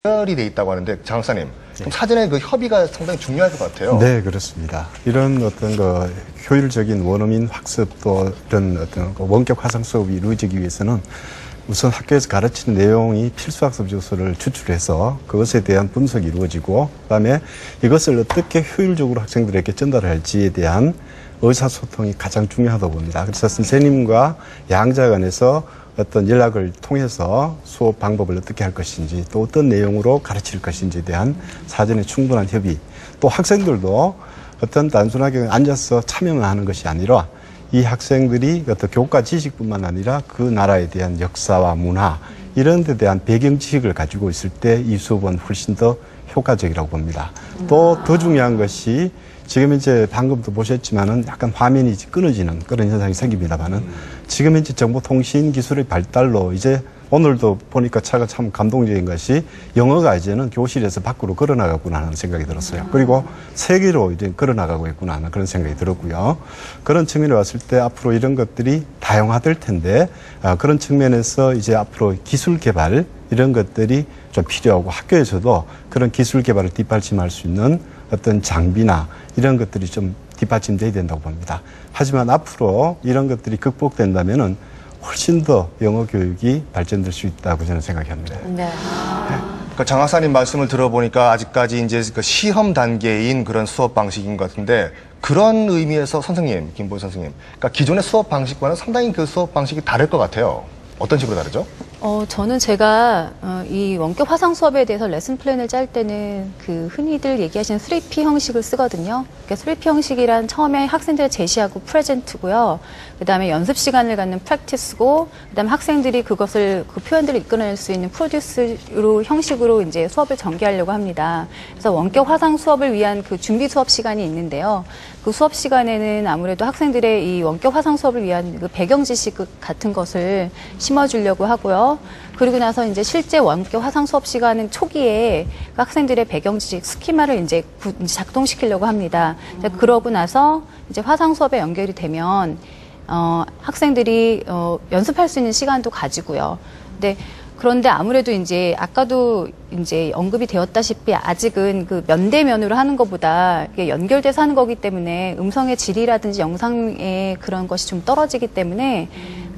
연결이 돼 있다고 하는데 장 박사님, 좀 사전에 그 협의가 상당히 중요할 것 같아요. 네, 그렇습니다. 이런 어떤 그 효율적인 원어민 학습 또 이런 어떤 그 원격 화상 수업이 이루어지기 위해서는 우선 학교에서 가르치는 내용이 필수 학습 요소를 추출해서 그것에 대한 분석이 이루어지고 그다음에 이것을 어떻게 효율적으로 학생들에게 전달할지에 대한 의사소통이 가장 중요하다고 봅니다. 그래서 선생님과 양자 간에서 어떤 연락을 통해서 수업 방법을 어떻게 할 것인지 또 어떤 내용으로 가르칠 것인지에 대한 사전에 충분한 협의, 또 학생들도 어떤 단순하게 앉아서 참여만 하는 것이 아니라 이 학생들이 어떤 교과 지식뿐만 아니라 그 나라에 대한 역사와 문화 이런 데 대한 배경 지식을 가지고 있을 때 이 수업은 훨씬 더 효과적이라고 봅니다. 또 더 중요한 것이 지금 이제 방금도 보셨지만은 약간 화면이 끊어지는 그런 현상이 생깁니다만은 지금 현재 정보통신 기술의 발달로 이제 오늘도 보니까 차가 참 감동적인 것이 영어가 이제는 교실에서 밖으로 걸어나가구나 하는 생각이 들었어요. 그리고 세계로 이제 걸어나가고 있구나 하는 그런 생각이 들었고요. 그런 측면에 왔을 때 앞으로 이런 것들이 다양화될 텐데 그런 측면에서 이제 앞으로 기술 개발 이런 것들이 좀 필요하고 학교에서도 그런 기술 개발을 뒷받침할 수 있는 어떤 장비나 이런 것들이 좀 뒷받침돼야 된다고 봅니다. 하지만 앞으로 이런 것들이 극복된다면은 훨씬 더 영어 교육이 발전될 수 있다고 저는 생각합니다. 네. 그러니까 장 박사님 말씀을 들어보니까 아직까지 이제 그 시험 단계인 그런 수업 방식인 것 같은데 그런 의미에서 선생님, 김보희 선생님, 그러니까 기존의 수업 방식과는 상당히 그 수업 방식이 다를 것 같아요. 어떤 식으로 다르죠? 저는 제가 이 원격 화상 수업에 대해서 레슨 플랜을 짤 때는 그 흔히들 얘기하시는 3P 형식을 쓰거든요. 그러니까 3P 형식이란 처음에 학생들을 제시하고 프레젠트고요. 그다음에 연습 시간을 갖는 프랙티스고, 그다음에 학생들이 그것을 그 표현들을 이끌어낼 수 있는 프로듀스로 형식으로 이제 수업을 전개하려고 합니다. 그래서 원격 화상 수업을 위한 그 준비 수업 시간이 있는데요. 그 수업 시간에는 아무래도 학생들의 이 원격 화상 수업을 위한 그 배경 지식 같은 것을 심어주려고 하고요. 그리고 나서 이제 실제 원격 화상 수업 시간은 초기에 그 학생들의 배경 지식 스키마를 이제 작동시키려고 합니다. 그러고 나서 이제 화상 수업에 연결이 되면 학생들이 연습할 수 있는 시간도 가지고요. 그런데 아무래도 이제 아까도 이제 언급이 되었다시피 아직은 그 면대면으로 하는 것보다 연결돼서 하는 거기 때문에 음성의 질이라든지 영상의 그런 것이 좀 떨어지기 때문에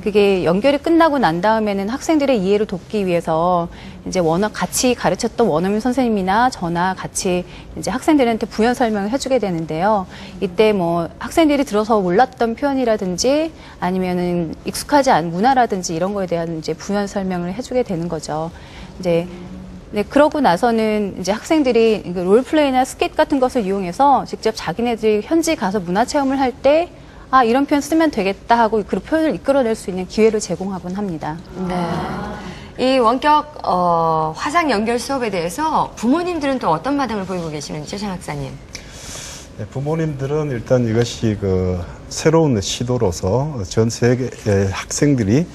그게 연결이 끝나고 난 다음에는 학생들의 이해를 돕기 위해서 이제 같이 가르쳤던 원어민 선생님이나 저나 같이 이제 학생들한테 부연 설명을 해주게 되는데요. 이때 뭐 학생들이 들어서 몰랐던 표현이라든지 아니면은 익숙하지 않은 문화라든지 이런 거에 대한 이제 부연 설명을 해주게 되는 거죠. 이제 네, 그러고 나서는 이제 학생들이 롤플레이나 스킷 같은 것을 이용해서 직접 자기네들이 현지 가서 문화 체험을 할 때 이런 표현 쓰면 되겠다 하고 그 표현을 이끌어낼 수 있는 기회를 제공하곤 합니다. 네. 이 원격 화상 연결 수업에 대해서 부모님들은 또 어떤 마당을 보이고 계시는지요, 장 박사님? 네, 부모님들은 일단 이것이 그 새로운 시도로서 전 세계의 학생들이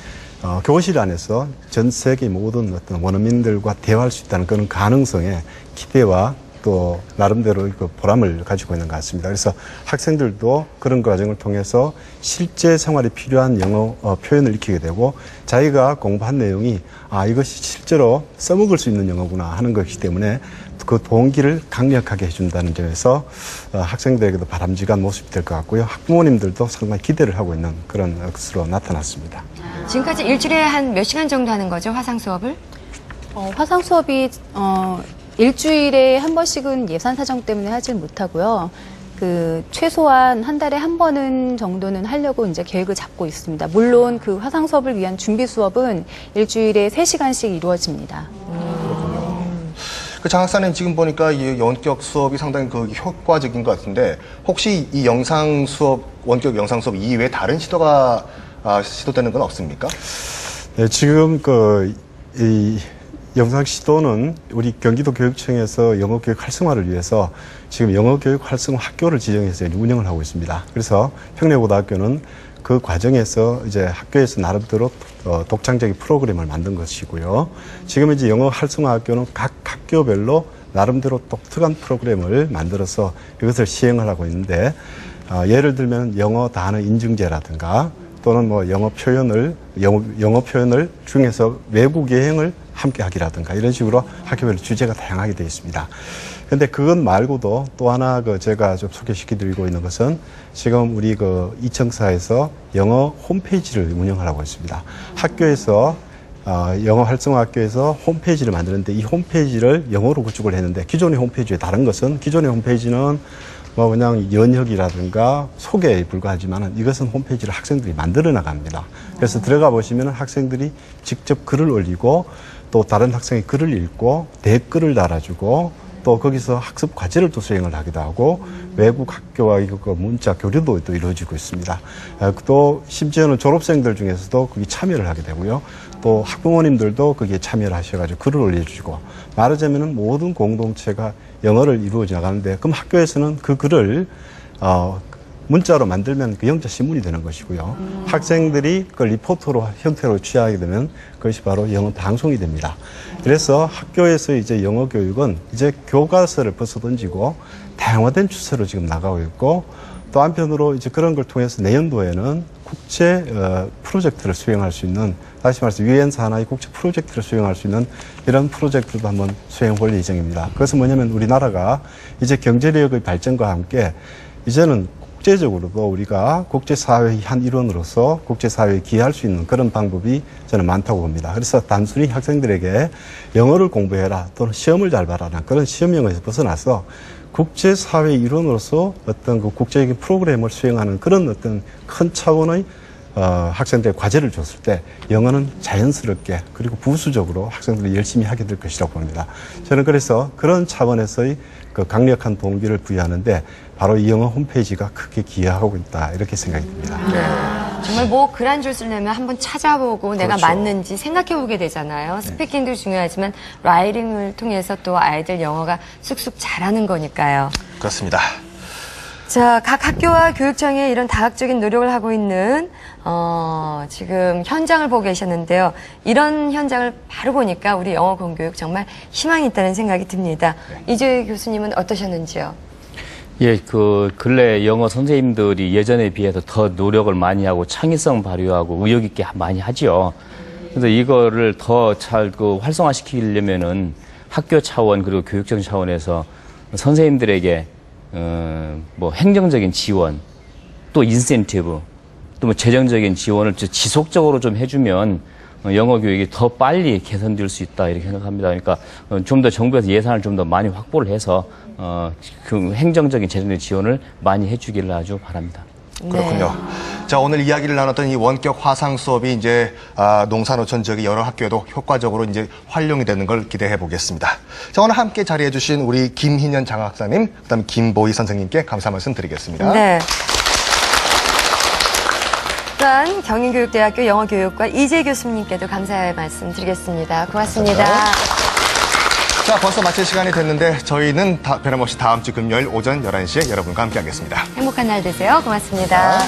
교실 안에서 전 세계 모든 어떤 원어민들과 대화할 수 있다는 그런 가능성에 기대와 또 나름대로 그 보람을 가지고 있는 것 같습니다. 그래서 학생들도 그런 과정을 통해서 실제 생활에 필요한 영어 표현을 익히게 되고 자기가 공부한 내용이 이것이 실제로 써먹을 수 있는 영어구나 하는 것이기 때문에 그 동기를 강력하게 해준다는 점에서 학생들에게도 바람직한 모습이 될 것 같고요. 학부모님들도 상당히 기대를 하고 있는 그런 것으로 나타났습니다. 지금까지 일주일에 한 몇 시간 정도 하는 거죠, 화상 수업을? 화상 수업이 일주일에 한 번씩은 예산 사정 때문에 하질 못하고요. 최소한 한 달에 한 번은 정도는 하려고 이제 계획을 잡고 있습니다. 물론 그 화상 수업을 위한 준비 수업은 일주일에 3시간씩 이루어집니다. 장 박사님 지금 보니까 이 원격 수업이 상당히 그 효과적인 것 같은데 혹시 이 영상 수업, 원격 영상 수업 이외에 다른 시도가 시도되는 건 없습니까? 네, 지금 이 영상 시도는 우리 경기도 교육청에서 영어 교육 활성화를 위해서 지금 영어 교육 활성화 학교를 지정해서 운영을 하고 있습니다. 그래서 평내고등학교는 그 과정에서 이제 학교에서 나름대로 독창적인 프로그램을 만든 것이고요. 지금 이제 영어 활성화 학교는 각 학교별로 나름대로 독특한 프로그램을 만들어서 이것을 시행을 하고 있는데 예를 들면 영어 단어 인증제라든가 또는 뭐 영어 표현을 중에서 외국 여행을 함께 하기라든가 이런 식으로 학교별 주제가 다양하게 되어 있습니다. 근데 그것 말고도 또 하나 제가 좀 소개시켜드리고 있는 것은 지금 우리 이청사에서 영어 홈페이지를 운영하고 있습니다. 학교에서 영어 활성화 학교에서 홈페이지를 만드는데 이 홈페이지를 영어로 구축을 했는데 기존의 홈페이지에 다른 것은 기존의 홈페이지는 뭐 그냥 연혁이라든가 소개에 불과하지만은 이것은 홈페이지를 학생들이 만들어 나갑니다. 그래서 들어가 보시면은 학생들이 직접 글을 올리고 또 다른 학생이 글을 읽고 댓글을 달아주고 또 거기서 학습 과제를 또 수행을 하기도 하고 외국 학교와의 문자 교류도 또 이루어지고 있습니다. 또 심지어는 졸업생들 중에서도 거기 참여를 하게 되고요. 또 학부모님들도 거기에 참여를 하셔가지고 글을 올려주고 말하자면은 모든 공동체가 영어를 이루어져 나가는데 그럼 학교에서는 그 글을 문자로 만들면 그 영자 신문이 되는 것이고요. 학생들이 그 리포터로 형태로 취하게 되면 그것이 바로 영어 방송이 됩니다. 그래서 학교에서 이제 영어 교육은 이제 교과서를 벗어던지고 다양화된 추세로 지금 나가고 있고 또 한편으로 이제 그런 걸 통해서 내년도에는 국제 프로젝트를 수행할 수 있는 다시 말해서 유엔 산하의 국제 프로젝트를 수행할 수 있는 이런 프로젝트도 한번 수행해 볼 예정입니다. 그것은 뭐냐면 우리나라가 이제 경제력의 발전과 함께 이제는 국제적으로도 우리가 국제사회의 한 일원으로서 국제사회에 기여할 수 있는 그런 방법이 저는 많다고 봅니다. 그래서 단순히 학생들에게 영어를 공부해라 또는 시험을 잘 봐라는 그런 시험형에서 벗어나서 국제사회의 일원으로서 어떤 그 국제적인 프로그램을 수행하는 그런 어떤 큰 차원의 학생들의 과제를 줬을 때 영어는 자연스럽게 그리고 부수적으로 학생들이 열심히 하게 될 것이라고 봅니다. 저는 그래서 그런 차원에서의 그 강력한 동기를 부여하는데 바로 이 영어 홈페이지가 크게 기여하고 있다 이렇게 생각이 듭니다. 정말 뭐 글 한 줄 쓰려면 한번 찾아보고 내가 그렇죠. 맞는지 생각해보게 되잖아요. 스피킹도 중요하지만 라이팅을 통해서 또 아이들 영어가 쑥쑥 자라는 거니까요. 그렇습니다. 자, 각 학교와 교육청에 이런 다각적인 노력을 하고 있는 지금 현장을 보고 계셨는데요. 이런 현장을 바로 보니까 우리 영어 공교육 정말 희망이 있다는 생각이 듭니다. 이주희 교수님은 어떠셨는지요? 예, 근래 영어 선생님들이 예전에 비해서 더 노력을 많이 하고 창의성 발휘하고 의욕 있게 많이 하지요. 그래서 이거를 더 잘 활성화시키려면은 학교 차원 그리고 교육청 차원에서 선생님들에게 뭐 행정적인 지원, 또 인센티브, 또 뭐 재정적인 지원을 지속적으로 좀 해주면 영어 교육이 더 빨리 개선될 수 있다 이렇게 생각합니다. 그러니까 좀 더 정부에서 예산을 좀 더 많이 확보를 해서 그 행정적인 재정적인 지원을 많이 해주기를 아주 바랍니다. 그렇군요. 네. 자, 오늘 이야기를 나눴던 이 원격 화상 수업이 이제 농산어촌 지역의 여러 학교에도 효과적으로 이제 활용이 되는 걸 기대해 보겠습니다. 자, 오늘 함께 자리해 주신 우리 김희년 장학사님, 그다음에 김보희 선생님께 감사 말씀 드리겠습니다. 네. 또한 경인교육대학교 영어교육과 이재 교수님께도 감사의 말씀 드리겠습니다. 고맙습니다. 자, 벌써 마칠 시간이 됐는데 저희는 변함없이 다음 주 금요일 오전 11시에 여러분과 함께 하겠습니다. 행복한 날 되세요. 고맙습니다.